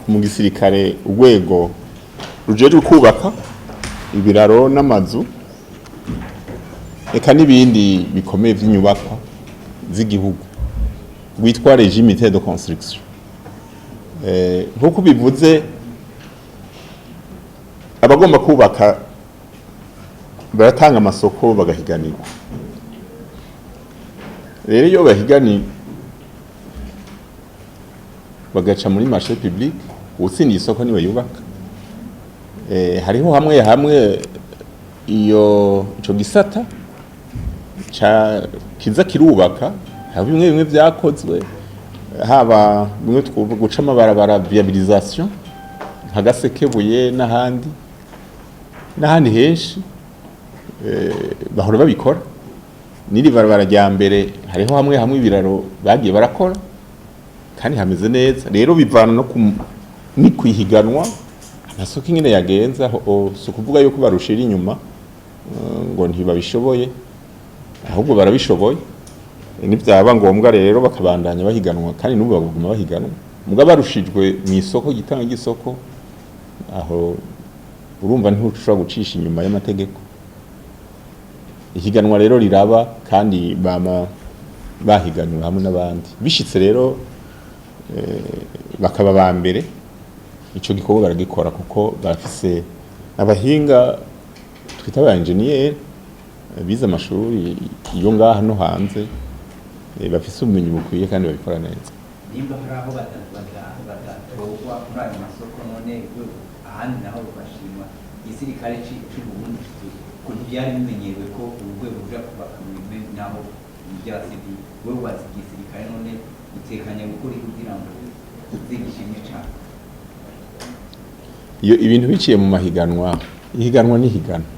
mu gisirikare urwego rujejwe kubaka ibiraro n'amazu eka n'ibindi bikomeye by'inyubako z'igihugu witwa régime de construction. Nkuko bivuze abagomba kubaka baratanga amasoko bagahiganirwa. Rero iyo bahigani bagaca muri marché public utsindiye isoko niwe yubaka. Hariho hamwe iyo ico gisata kiza kirubaka haba bimwe byakozwe haba bimwe guca amabarabara viabilisation nk'Agasekebuye n'ahandi henshi bahora babikora. Niri barabara rya mbere hariho hamwe ibiraro bagiye barakora kandi hameze neza. Rero bivana no ni kwihiganwa amasoko ingene yagenza aho so kuvuga yuko barushira inyuma ngo ntibabishoboye ahubwo barabishoboye. Nivyaba ngombwa rero bakabandanya bahiganwa kandi n'ubu baguma bahiganwa muga barushijwe mu isoko gitanga gisoko aho urumva ntushobora gucisha inyuma y'amategeko. Ihiganwa rero riraba kandi bama bahiganwa hamwe n'abandi bishitse rero bakaba ba mbere ico gikorwa baragikora kuko bafise abahinga twita ba engineer bize amashuri iyo ngaha no hanze bafise ubumenyi bukwiye kandi babikora neza. Nimba hari aho badatogwa muri ayo masoko none ahandi naho bashimwa igisirikare cy'u Burundi kuntu byari bimenyewe ko urwego ruja kubaka mu bimwe naho bya civil wewe wazi igisirikare none utekanya gukora kugira ngo uzigishimye cyane. Iyo ibintu biciye mu mahiganwa ihiganwa n'ihiganwa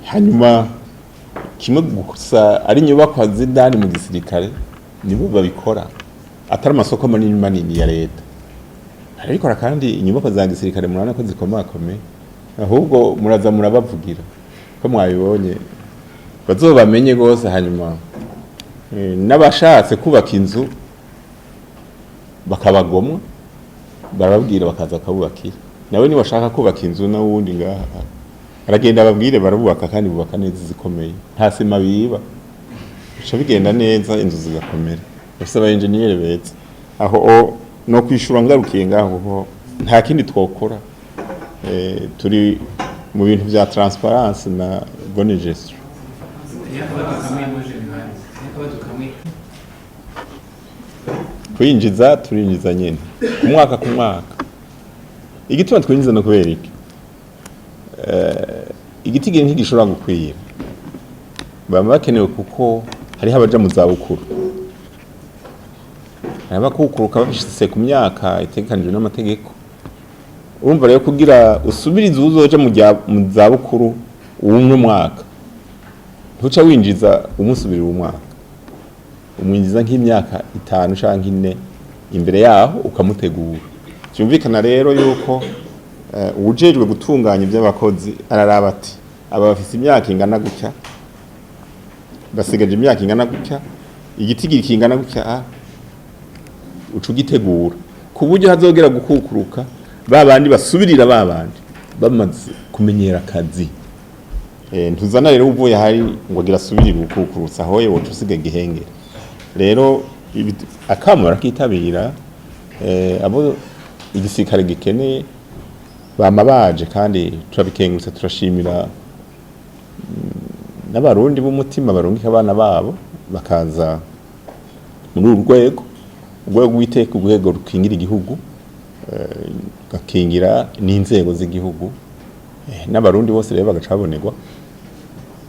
hanyuma kimwe gusa ari nyubako z'indani mu gisirikare nibo babikora atari amasoko manini ya leta arabikora kandi inyubako za gisirikare murana ko zikomakomeye ahubwo muraza murabavugira ko mwabibonye bazobamenye gose hanyuma n'abashatse kubaka inzu bakabagomwa barababwira bakaza kabubakira nawe ni washaka kubaka inzu na wundi ngaha aragenda babwire barubaka kandi bubaka neza zikomeye nta sima biba bica bigenda neza inzu zigakomera bafise aba engineer beza aho no kwishura ngarukiye ngaho nta kindi twokora turi mu bintu vya transparence na bonne gestion. Turinjiza nyene ku mwaka igituma twinjiza no kubera iki igiti gire ntigishobora gukwira baba bakenewe kuko hari abaja mu zabukuru abakukuruka bafise ku myaka itegekanijwe n'amategeko. Urumva rero kugira usubirize uzoja mu zabukuru umwe mwaka ntuca winjiza umusubirira umwaka umwinjiza nk'imyaka 5 canke 4 imbere yaho ukamutegura. Cyumvikana rero yuko ujejwe gutunganya iby'abakozi araraba ati aba bafise imyaka ingana gutya basigaje imyaka ingana gutya igiti kingana gutya ucugitegura ku buryo hazogera gukukuruka babandi basubirira babandi bamaze kumenyera akazi. Ntuzana rero uvuye hari ngo gira subirira gukukurutsa hoye wocu usiga gihengera. Rero akamara kitabira abo igisirikare gikeneye bama baje kandi turabikengurutse turashimira n'abarundi b'umutima barungika abana babo bakaza muri urwego witeka urwego rukingira igihugu gakingira n'inzego z'igihugu n'abarundi bose rero bagacabonerwa